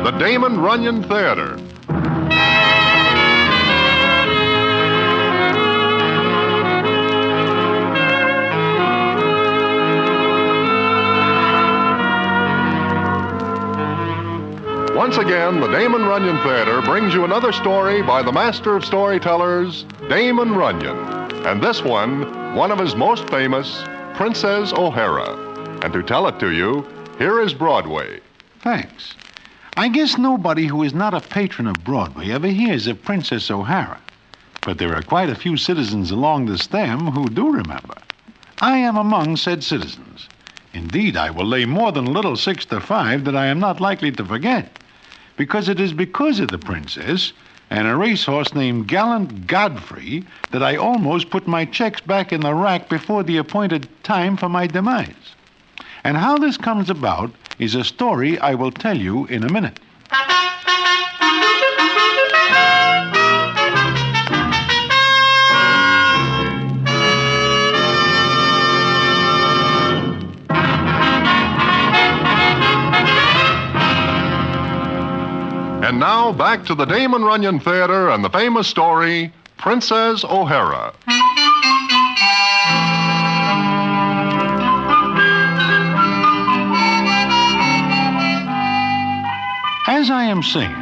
the Damon Runyon Theater. Once again, the Damon Runyon Theater brings you another story by the master of storytellers, Damon Runyon. And this one of his most famous, Princess O'Hara. And to tell it to you, here is Broadway. Thanks. I guess nobody who is not a patron of Broadway ever hears of Princess O'Hara. But there are quite a few citizens along the stem who do remember. I am among said citizens. Indeed, I will lay more than a little 6 to 5 that I am not likely to forget. Because it is because of the princess and a racehorse named Gallant Godfrey that I almost put my checks back in the rack before the appointed time for my demise. And how this comes about is a story I will tell you in a minute. And now, back to the Damon Runyon Theater and the famous story, Princess O'Hara. As I am saying,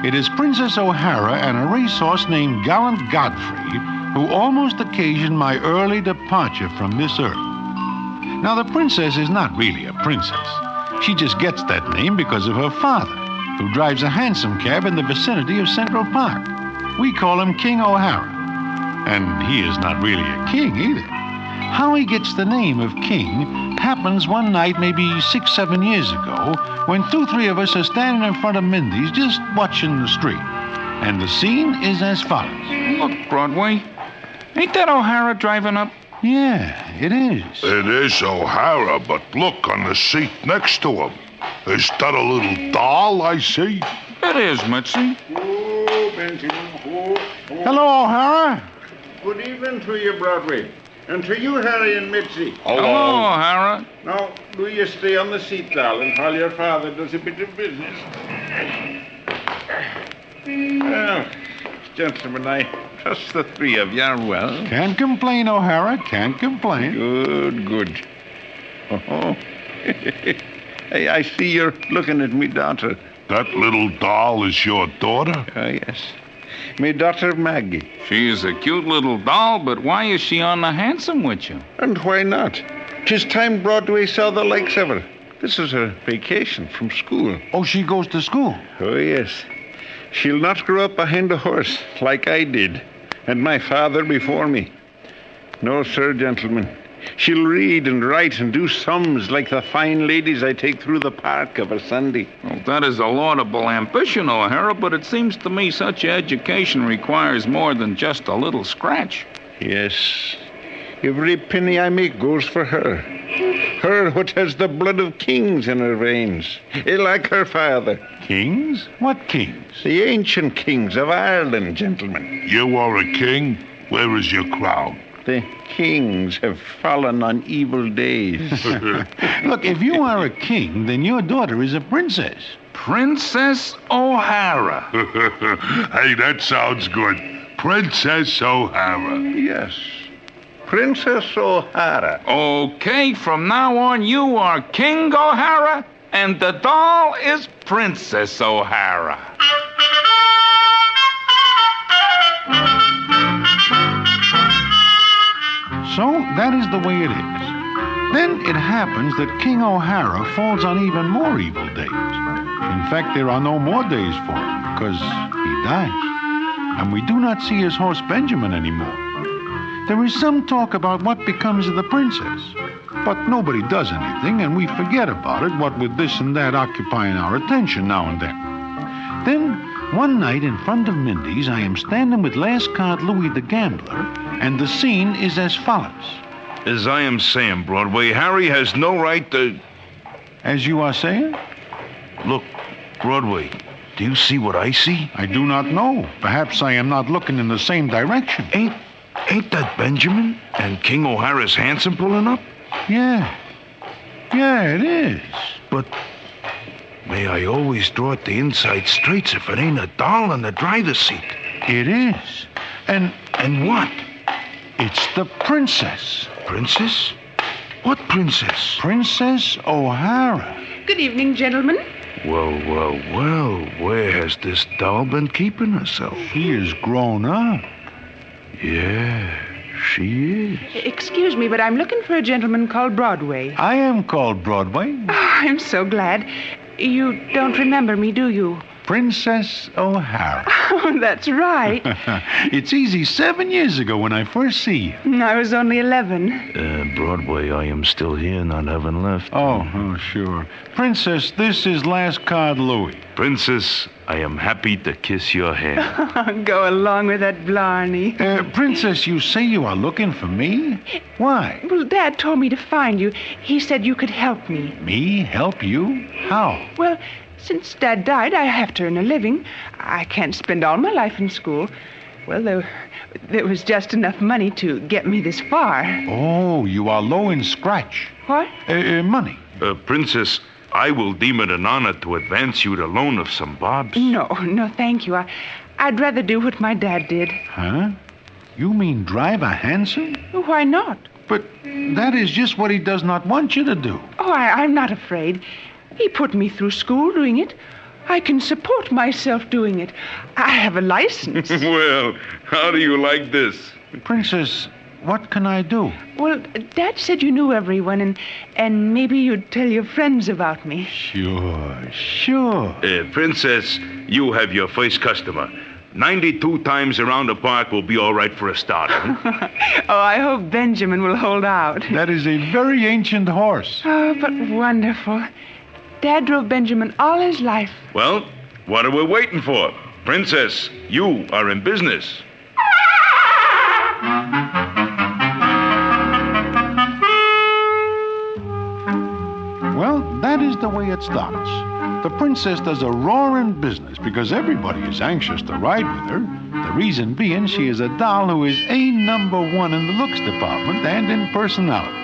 it is Princess O'Hara and a racehorse named Gallant Godfrey who almost occasioned my early departure from this earth. Now, the princess is not really a princess. She just gets that name because of her father, who drives a hansom cab in the vicinity of Central Park. We call him King O'Hara. And he is not really a king either. How he gets the name of king happens one night maybe 6, 7 years ago when 2, 3 of us are standing in front of Mindy's just watching the street. And the scene is as follows. Look, Broadway. Ain't that O'Hara driving up? Yeah, it is. It is O'Hara, but look on the seat next to him. Is that a little doll I see? It is, Mitzi. Oh, Benjamin. Oh. Hello, O'Hara. Good evening to you, Broadway. And to you, Harry and Mitzi. Hello, O'Hara. Now, do you stay on the seat, darling, while your father does a bit of business. Well, gentlemen, I trust the 3 of you are well. Can't complain, O'Hara. Can't complain. Good. Oh. Hey, I see you're looking at me daughter. That little doll is your daughter? Yes. Me daughter Maggie. She is a cute little doll, but why is she on the hansom with you? And why not? 'Tis time Broadway saw the likes of her. This is her vacation from school. Oh, she goes to school? Oh, yes. She'll not grow up behind a horse like I did, and my father before me. No, sir, gentlemen. She'll read and write and do sums like the fine ladies I take through the park of a Sunday. Well, that is a laudable ambition, O'Hara, but it seems to me such education requires more than just a little scratch. Yes. Every penny I make goes for her. Her what has the blood of kings in her veins. Like her father. Kings? What kings? The ancient kings of Ireland, gentlemen. You are a king? Where is your crown? The kings have fallen on evil days. Look, if you are a king, then your daughter is a princess. Princess O'Hara. Hey, that sounds good. Princess O'Hara. Yes. Princess O'Hara. Okay, from now on you are King O'Hara, and the doll is Princess O'Hara. So that is the way it is. Then it happens that King O'Hara falls on even more evil days. In fact, there are no more days for him because he dies. And we do not see his horse Benjamin anymore. There is some talk about what becomes of the princess. But nobody does anything, and we forget about it, what with this and that occupying our attention now and then. Then, one night in front of Mindy's, I am standing with Last Card Louis the Gambler, and the scene is as follows. As I am saying, Broadway, Harry has no right to... As you are saying? Look, Broadway, do you see what I see? I do not know. Perhaps I am not looking in the same direction. Ain't that Benjamin and King O'Hara's hansom pulling up? Yeah. Yeah, it is. But May I always draw it the inside straights if it ain't a doll in the driver's seat. It is. And what? It's the princess. Princess? What princess? Princess O'Hara. Good evening, gentlemen. Well. Where has this doll been keeping herself? She is grown up. Yeah, she is. Excuse me, but I'm looking for a gentleman called Broadway. I am called Broadway. Oh, I'm so glad. You don't remember me, do you? Princess O'Hara. Oh, that's right. It's easy 7 years ago when I first see you. I was only 11. Broadway, I am still here, not having left. Oh, sure. Princess, this is last card Louis. Princess, I am happy to kiss your hand. Go along with that Blarney. Princess, you say you are looking for me? Why? Well, Dad told me to find you. He said you could help me. Me? Help you? How? Well, since Dad died, I have to earn a living. I can't spend all my life in school. Well, there was just enough money to get me this far. Oh, you are low in scratch. What? Money. Princess, I will deem it an honor to advance you the loan of some bobs. No, thank you. I'd rather do what my dad did. Huh? You mean drive a hansom? Why not? But that is just what he does not want you to do. Oh, I'm not afraid. He put me through school doing it. I can support myself doing it. I have a license. Well, how do you like this? Princess, what can I do? Well, Dad said you knew everyone, and maybe you'd tell your friends about me. Sure. Princess, you have your first customer. 92 times around the park will be all right for a start. Oh, I hope Benjamin will hold out. That is a very ancient horse. Oh, but wonderful. Dad drove Benjamin all his life. Well, what are we waiting for? Princess, you are in business. Well, that is the way it starts. The princess does a roaring business because everybody is anxious to ride with her. The reason being she is a doll who is #1 in the looks department and in personality.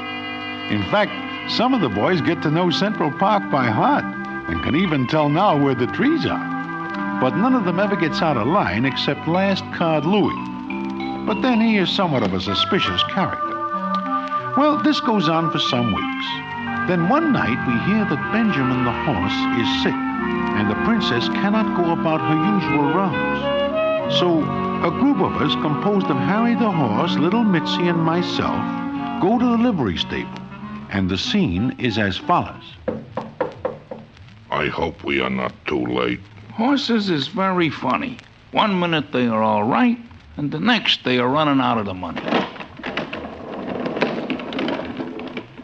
In fact, some of the boys get to know Central Park by heart and can even tell now where the trees are. But none of them ever gets out of line except last card Louis. But then he is somewhat of a suspicious character. Well, this goes on for some weeks. Then one night we hear that Benjamin the horse is sick and the princess cannot go about her usual rounds. So a group of us composed of Harry the horse, little Mitzi, and myself go to the livery stable. And the scene is as follows. I hope we are not too late. Horses is very funny. 1 minute they are all right, and the next they are running out of the money.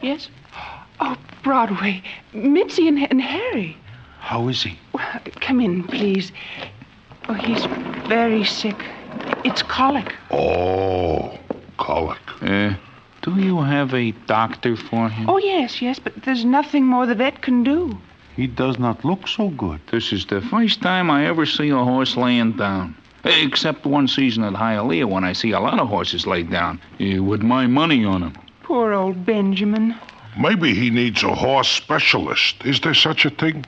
Yes? Oh, Broadway. Mitzi and Harry. How is he? Come in, please. Oh, he's very sick. It's colic. Oh, colic. Do you have a doctor for him? Oh, yes, but there's nothing more the vet can do. He does not look so good. This is the first time I ever see a horse laying down. Except one season at Hialeah when I see a lot of horses laid down with my money on them. Poor old Benjamin. Maybe he needs a horse specialist. Is there such a thing?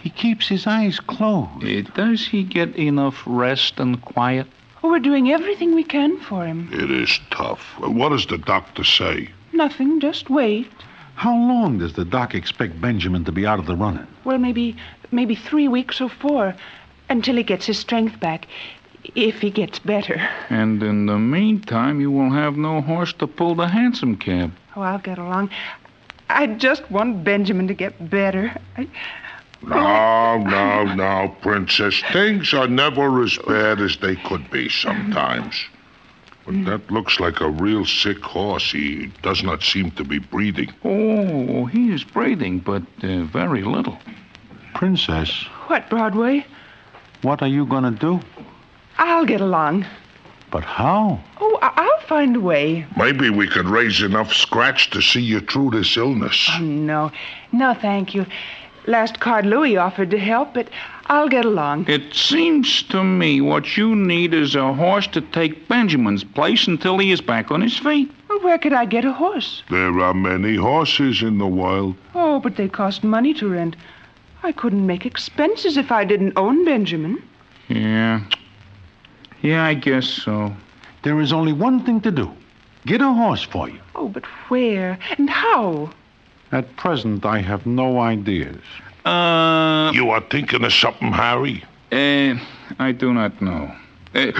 He keeps his eyes closed. Does he get enough rest and quiet? Oh, we're doing everything we can for him. It is tough. What does the doctor say? Nothing, just wait. How long does the doc expect Benjamin to be out of the running? Well, maybe 3 weeks or 4, until he gets his strength back, if he gets better. And in the meantime, you will have no horse to pull the hansom cab. Oh, I'll get along. I just want Benjamin to get better. No, Princess. Things are never as bad as they could be sometimes. But that looks like a real sick horse. He does not seem to be breathing. Oh, he is breathing, but very little. Princess, What, Broadway? what are you going to do? I'll get along. But how? Oh, I'll find a way. Maybe we could raise enough scratch to see you through this illness. Oh, no, thank you. Last card Louis offered to help, but I'll get along. It seems to me what you need is a horse to take Benjamin's place until he is back on his feet. Well, where could I get a horse? There are many horses in the wild. Oh, but they cost money to rent. I couldn't make expenses if I didn't own Benjamin. Yeah, I guess so. There is only one thing to do. Get a horse for you. Oh, but where and how? At present, I have no ideas. You are thinking of something, Harry? I do not know.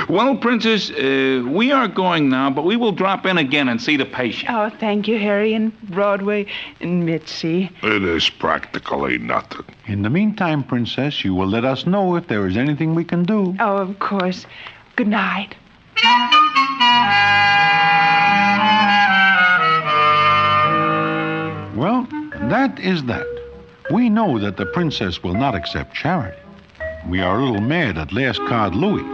Well, Princess, we are going now, but we will drop in again and see the patient. Oh, thank you, Harry, and Broadway, and Mitzi. It is practically nothing. In the meantime, Princess, you will let us know if there is anything we can do. Oh, of course. Good night. Well, that is that. We know that the princess will not accept charity. We are a little mad at Last Card Louis,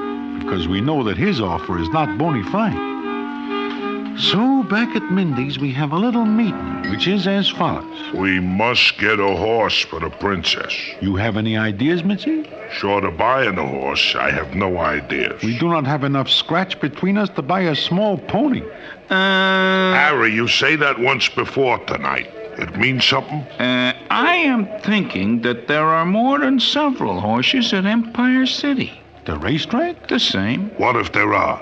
because we know that his offer is not bona fide. So, back at Mindy's, we have a little meeting, which is as follows. We must get a horse for the princess. You have any ideas, Mitzi? Short of buying a horse, I have no ideas. We do not have enough scratch between us to buy a small pony. Harry, you say that once before tonight. It means something? I am thinking that there are more than several horses at Empire City. The racetrack? The same. What if there are?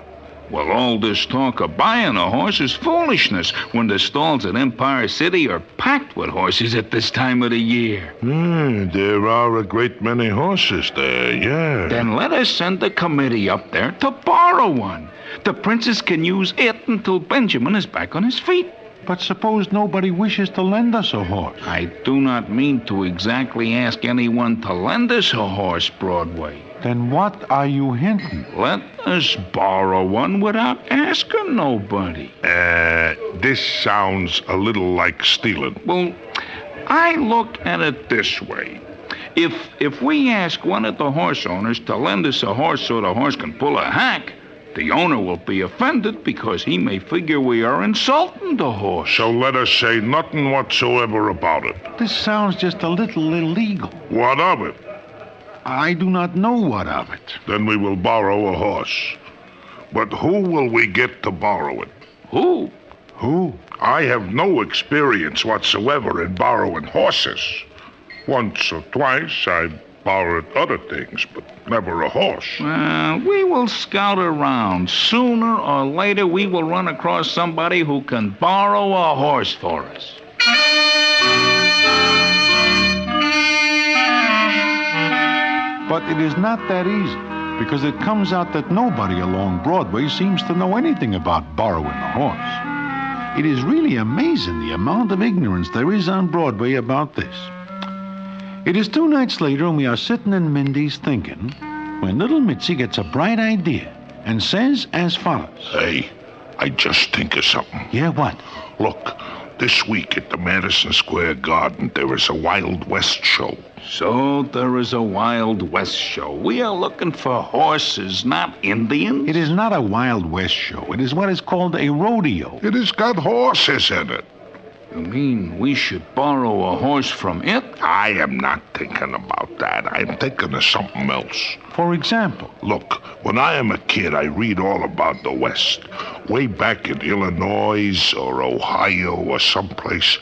Well, all this talk of buying a horse is foolishness when the stalls at Empire City are packed with horses at this time of the year. There are a great many horses there, yeah. Then let us send a committee up there to borrow one. The princess can use it until Benjamin is back on his feet. But suppose nobody wishes to lend us a horse. I do not mean to exactly ask anyone to lend us a horse, Broadway. Then what are you hinting? Let us borrow one without asking nobody. This sounds a little like stealing. Well, I look at it this way. If we ask one of the horse owners to lend us a horse so the horse can pull a hack, the owner will be offended because he may figure we are insulting the horse. So let us say nothing whatsoever about it. This sounds just a little illegal. What of it? I do not know what of it. Then we will borrow a horse. But who will we get to borrow it? Who? Who? I have no experience whatsoever in borrowing horses. Once or twice I borrowed other things, but never a horse. We will scout around. Sooner or later, we will run across somebody who can borrow a horse for us. But it is not that easy, because it comes out that nobody along Broadway seems to know anything about borrowing a horse. It is really amazing the amount of ignorance there is on Broadway about this. It is 2 nights later, and we are sitting in Mindy's thinking, when little Mitzi gets a bright idea and says as follows. Hey, I just think of something. Yeah, what? Look, this week at the Madison Square Garden, there is a Wild West show. So there is a Wild West show. We are looking for horses, not Indians. It is not a Wild West show. It is what is called a rodeo. It has got horses in it. You mean we should borrow a horse from it? I am not thinking about that. I'm thinking of something else. For example? Look, when I am a kid, I read all about the West. Way back in Illinois or Ohio or someplace,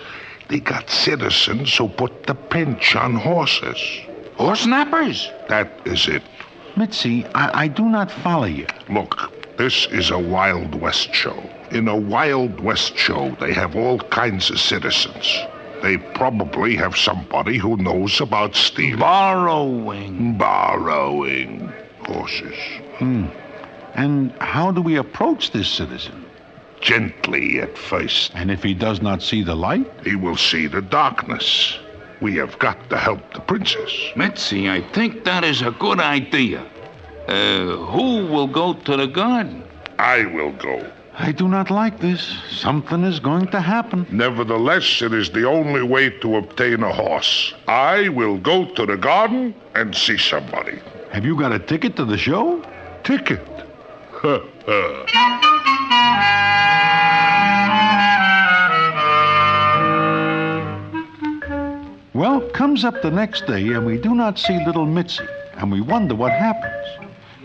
they got citizens who put the pinch on horses. Horse snappers? That is it. Mitzi, I do not follow you. Look, this is a Wild West show. In a Wild West show, they have all kinds of citizens. They probably have somebody who knows about stealing. Borrowing horses. And how do we approach this citizen? Gently at first. And if he does not see the light? He will see the darkness. We have got to help the princess. Mitzi, I think that is a good idea. Who will go to the garden? I will go. I do not like this. Something is going to happen. Nevertheless, it is the only way to obtain a horse. I will go to the garden and see somebody. Have you got a ticket to the show? Ticket? Well, comes up the next day, and we do not see little Mitzi, and we wonder what happens.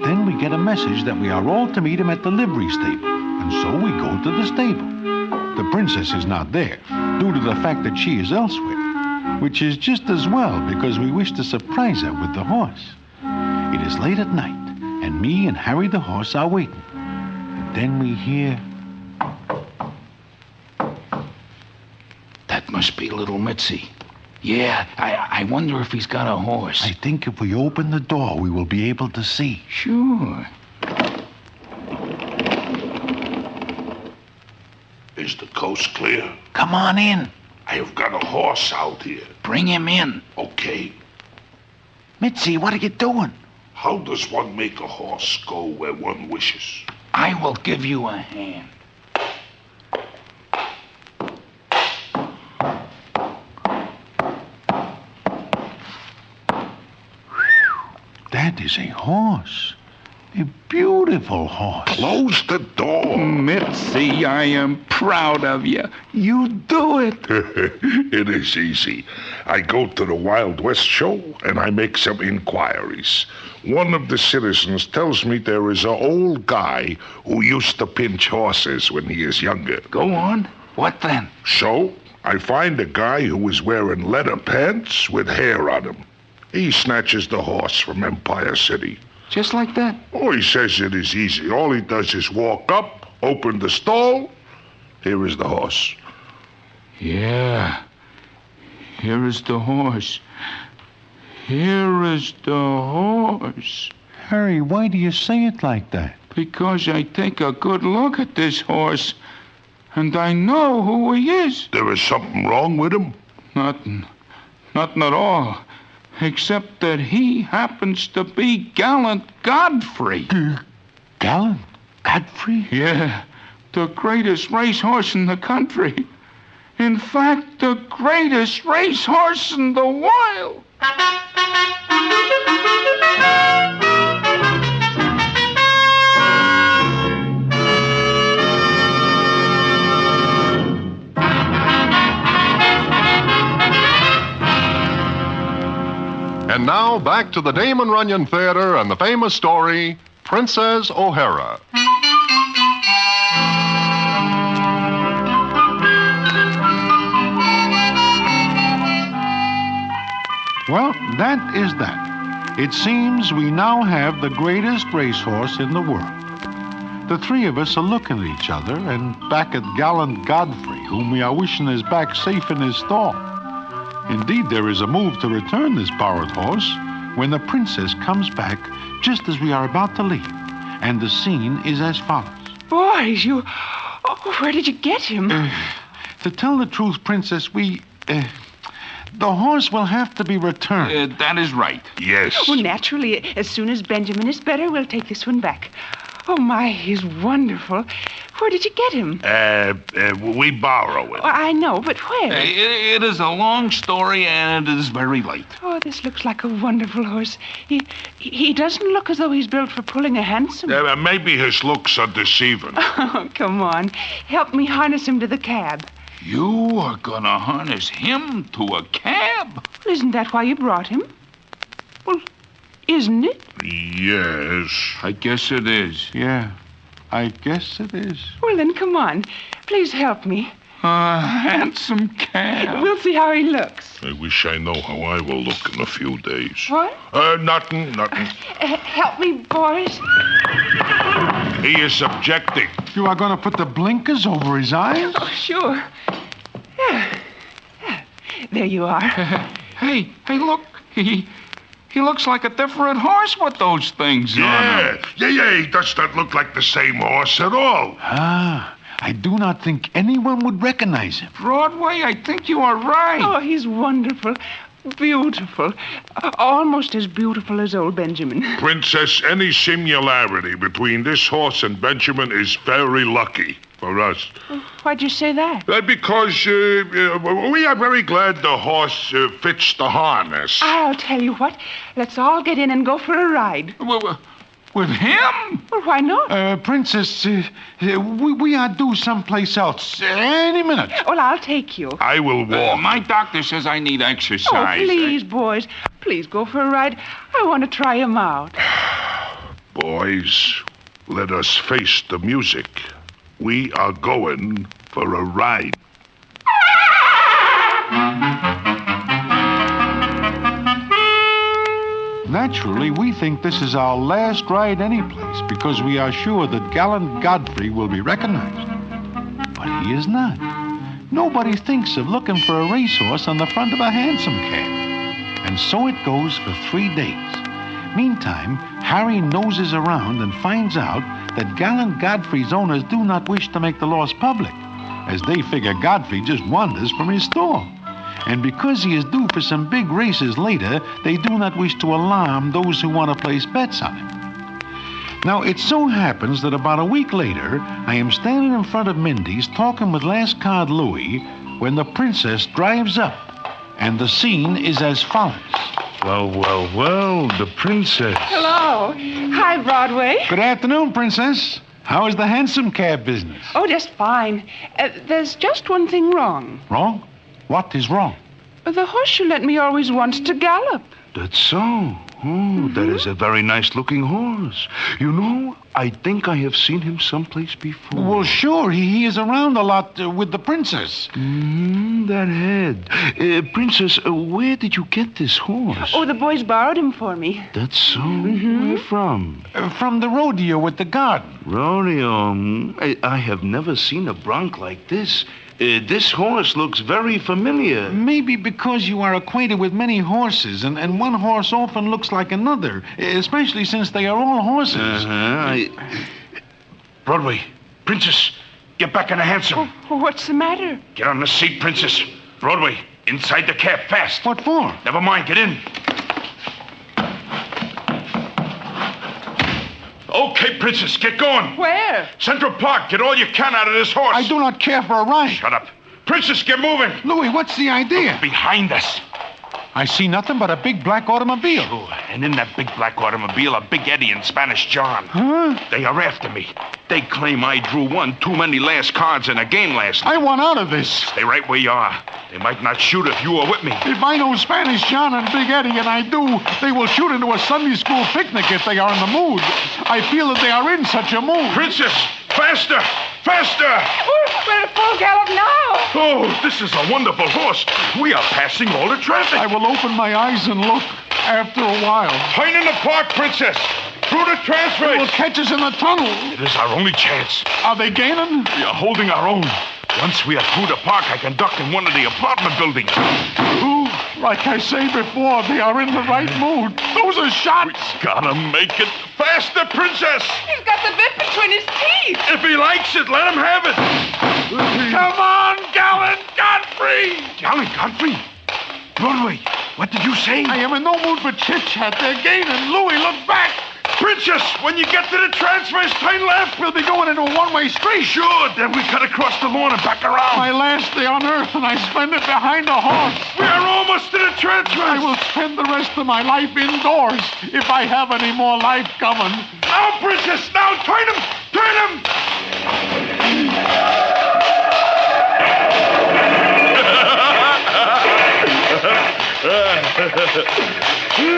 Then we get a message that we are all to meet him at the livery stable, and so we go to the stable. The princess is not there, due to the fact that she is elsewhere. which is just as well because we wish to surprise her with the horse. It is late at night, and me and Harry the horse are waiting. And then we hear... That must be little Mitzi. Yeah, I wonder if he's got a horse. I think if we open the door, we will be able to see. Sure. Is the coast clear? Come on in. I have got a horse out here. Bring him in. Okay. Mitzi, what are you doing? How does one make a horse go where one wishes? I will give you a hand. That is a horse. A beautiful horse. Close the door. Mitzi, I am proud of you. You do it. It is easy. I go to the Wild West show and I make some inquiries. One of the citizens tells me there is an old guy who used to pinch horses when he is younger. Go on. What then? So I find a guy who is wearing leather pants with hair on them. He snatches the horse from Empire City. Just like that? Oh, he says it is easy. All he does is walk up, open the stall. Here is the horse. Yeah. Here is the horse. Here is the horse. Harry, why do you say it like that? Because I take a good look at this horse, and I know who he is. There is something wrong with him? Nothing. Nothing at all. Except that he happens to be Gallant Godfrey. Gallant Godfrey? Yeah, the greatest racehorse in the country. In fact, the greatest racehorse in the wild. And now, back to the Damon Runyon Theater and the famous story, Princess O'Hara. Well, that is that. It seems we now have the greatest racehorse in the world. The three of us are looking at each other and back at Gallant Godfrey, whom we are wishing is back safe in his stall. Indeed, there is a move to return this borrowed horse when the princess comes back just as we are about to leave. And the scene is as follows. Boys, you... Oh, where did you get him? To tell the truth, Princess, the horse will have to be returned. That is right. Yes. Well, naturally, as soon as Benjamin is better, we'll take this one back. Oh, my, he's wonderful. Where did you get him? We borrow it. Oh, I know, but where? It is a long story, and it is very late. Oh, this looks like a wonderful horse. He doesn't look as though he's built for pulling a hansom. Maybe his looks are deceiving. Oh, come on. Help me harness him to the cab. You are gonna harness him to a cab? Well, isn't that why you brought him? Well, isn't it? Yes. I guess it is. Yeah, I guess it is. Well, then, come on. Please help me. A handsome cab. We'll see how he looks. I wish I know how I will look in a few days. What? Nothing. Help me, boys. He is objecting. You are going to put the blinkers over his eyes? Oh, sure. Yeah. There you are. Hey, look. He looks like a different horse with those things on him. Yeah. He does not look like the same horse at all. I do not think anyone would recognize him. Broadway, I think you are right. Oh, he's wonderful. Beautiful. Almost as beautiful as old Benjamin. Princess, any similarity between this horse and Benjamin is very lucky for us. Why'd you say that? Because we are very glad the horse fits the harness. I'll tell you what. Let's all get in and go for a ride. With him? Well, why not? Princess, we are due someplace else any minute. Well, I'll take you. I will walk. My doctor says I need exercise. Oh, please, boys. Please go for a ride. I want to try him out. Boys, let us face the music. We are going for a ride. Naturally, we think this is our last ride anyplace because we are sure that Gallant Godfrey will be recognized. But he is not. Nobody thinks of looking for a racehorse on the front of a hansom cab. And so it goes for 3 days. Meantime, Harry noses around and finds out that Gallant Godfrey's owners do not wish to make the loss public, as they figure Godfrey just wanders from his store. And because he is due for some big races later, they do not wish to alarm those who want to place bets on him. Now, it so happens that about a week later, I am standing in front of Mindy's talking with Last Card Louie when the princess drives up, and the scene is as follows. Well, the princess. Hello. Hi, Broadway. Good afternoon, Princess. How is the hansom cab business? Oh, just fine. There's just one thing wrong. Wrong? What is wrong? The horse you lent me always wants to gallop. That's so. Oh, that is a very nice-looking horse. You know, I think I have seen him someplace before. Well, sure. He is around a lot with the princess. That head. Princess, where did you get this horse? Oh, the boys borrowed him for me. That's so? Where from? From the rodeo at the garden. Rodeo? I have never seen a bronc like this. This horse looks very familiar. Maybe because you are acquainted with many horses, and one horse often looks like another, especially since they are all horses. Broadway, Princess, get back in the hansom. Oh, what's the matter? Get on the seat, Princess. Broadway, inside the cab, fast. What for? Never mind, get in. Okay, Princess, get going. Where? Central Park, get all you can out of this horse. I do not care for a ride. Shut up. Princess, get moving. Louis, what's the idea? Behind us. I see nothing but a big black automobile. Oh, and in that big black automobile, a Big Eddie and Spanish John. Huh? They are after me. They claim I drew one too many last cards in a game last night. I want out of this. Stay right where you are. They might not shoot if you are with me. If I know Spanish John and Big Eddie, and I do, they will shoot into a Sunday school picnic if they are in the mood. I feel that they are in such a mood. Princess, faster! Faster! We're at full gallop now. Oh, this is a wonderful horse. We are passing all the traffic. I will open my eyes and look after a while. Turn in the park, Princess. Through the transfer. They will catch us in the tunnel. It is our only chance. Are they gaining? We are holding our own. Once we are through the park, I can duck in one of the apartment buildings. Ooh, like I say before, they are in the right mood. Those are shots. We gotta make it faster, Princess. He's got the bit between his teeth. If he likes it, let him have it. Come on, Gallant Godfrey. Gallant Godfrey? Broadway, what did you say? I am in no mood for chit-chat. They're gaining. Louis, look back. Princess, when you get to the transfers, turn left. We'll be going into a one-way street. Sure, then we cut across the lawn and back around. My last day on earth, and I spend it behind a horse. We are almost to the transfers. I will spend the rest of my life indoors if I have any more life coming. Now, Princess, now, turn him! Turn him!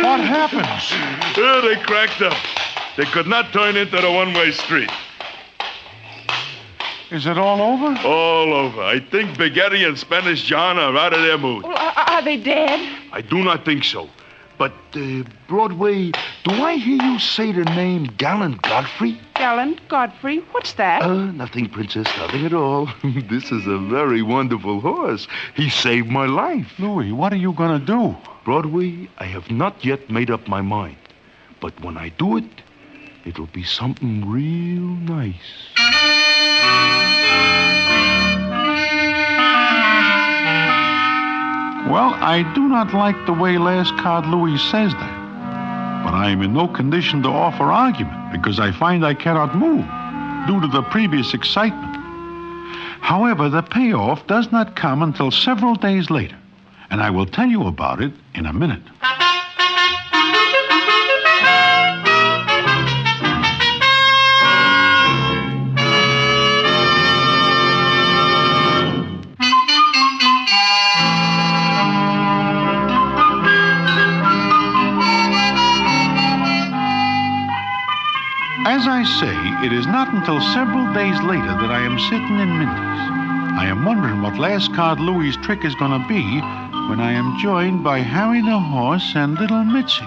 What happens? They cracked up. They could not turn into the one-way street. Is it all over? All over. I think Big Eddie and Spanish John are out of their mood. Well, are they dead? I do not think so. But, Broadway, do I hear you say the name Gallant Godfrey? Gallant Godfrey? What's that? Nothing, Princess, nothing at all. This is a very wonderful horse. He saved my life. Louis, what are you going to do? Broadway, I have not yet made up my mind. But when I do it, it'll be something real nice. Well, I do not like the way Last Card Louis says that. But I am in no condition to offer argument because I find I cannot move due to the previous excitement. However, the payoff does not come until several days later, and I will tell you about it in a minute. As I say, it is not until several days later that I am sitting in Mindy's. I am wondering what Last Card Louie's trick is going to be when I am joined by Harry the horse and little Mitzi.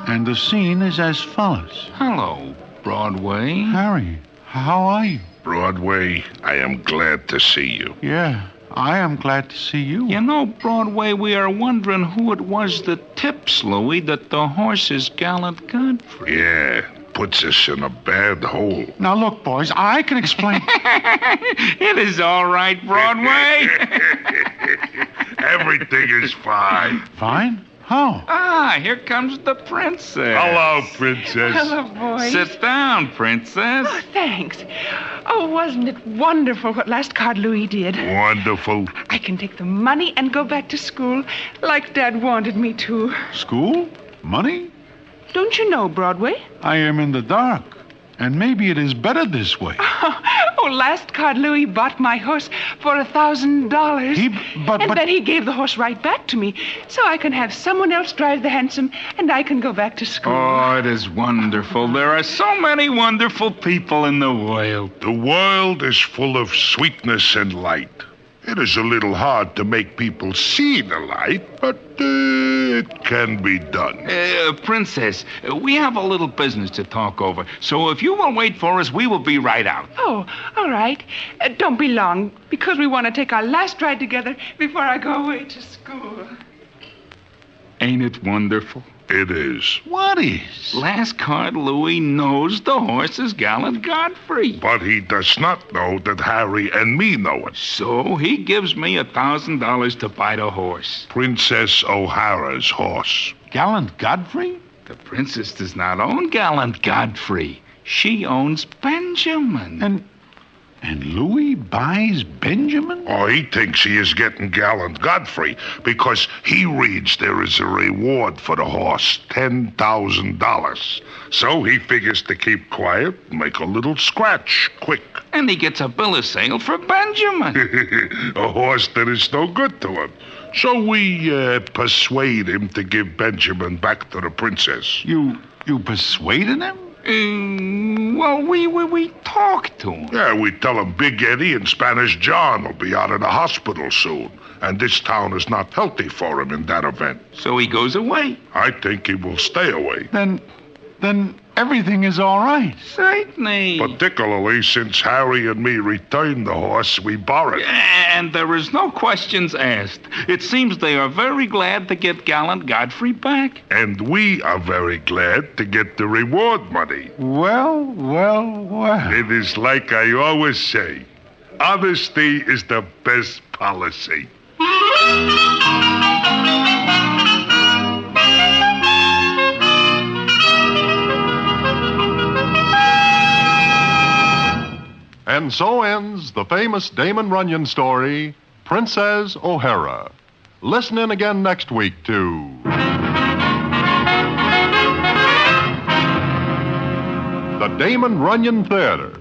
and the scene is as follows. Hello, Broadway. Harry, how are you? Broadway, I am glad to see you. Yeah, I am glad to see you. You know, Broadway, we are wondering who it was that tips Louis that the horse is Gallant Godfrey. Yeah, puts us in a bad hole. Now, look, boys, I can explain. It is all right, Broadway. Everything is fine. Fine? How? Ah, here comes the princess. Hello, Princess. Hello, boys. Sit down, princess. Oh, thanks. Oh, wasn't it wonderful what last card Louis did? Wonderful. I can take the money and go back to school like Dad wanted me to. School? Money? Don't you know, Broadway? I am in the dark, and maybe it is better this way. Oh, last card Louis bought my horse for $1,000. But then he gave the horse right back to me, so I can have someone else drive the hansom, and I can go back to school. Oh, it is wonderful. There are so many wonderful people in the world. The world is full of sweetness and light. It is a little hard to make people see the light, but it can be done. Princess, we have a little business to talk over, so if you will wait for us, we will be right out. Oh, all right. Don't be long, because we want to take our last ride together before I go away to school. Ain't it wonderful? It is. What is? Last card Louis knows the horse is Gallant Godfrey. But he does not know that Harry and me know it. So he gives me $1,000 to buy the horse. Princess O'Hara's horse. Gallant Godfrey? The princess does not own Gallant Godfrey. She owns Benjamin. And Louis buys Benjamin? Oh, he thinks he is getting Gallant Godfrey because he reads there is a reward for the horse, $10,000. So he figures to keep quiet, make a little scratch, quick. And he gets a bill of sale for Benjamin. A horse that is no good to him. So we persuade him to give Benjamin back to the princess. You persuaded him? Well, we talked to him. Yeah, we tell him Big Eddie and Spanish John will be out of the hospital soon. And this town is not healthy for him in that event. So he goes away. I think he will stay away. Then everything is all right. Certainly. Particularly since Harry and me returned the horse we borrowed. And there is no questions asked. It seems they are very glad to get Gallant Godfrey back. And we are very glad to get the reward money. Well. It is like I always say, honesty is the best policy. And so ends the famous Damon Runyon story, Princess O'Hara. Listen in again next week to the Damon Runyon Theater.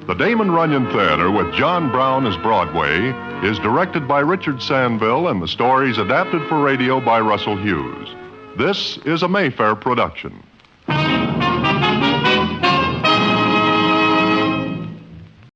The Damon Runyon Theater with John Brown as Broadway is directed by Richard Sandville and the stories adapted for radio by Russell Hughes. This is a Mayfair production.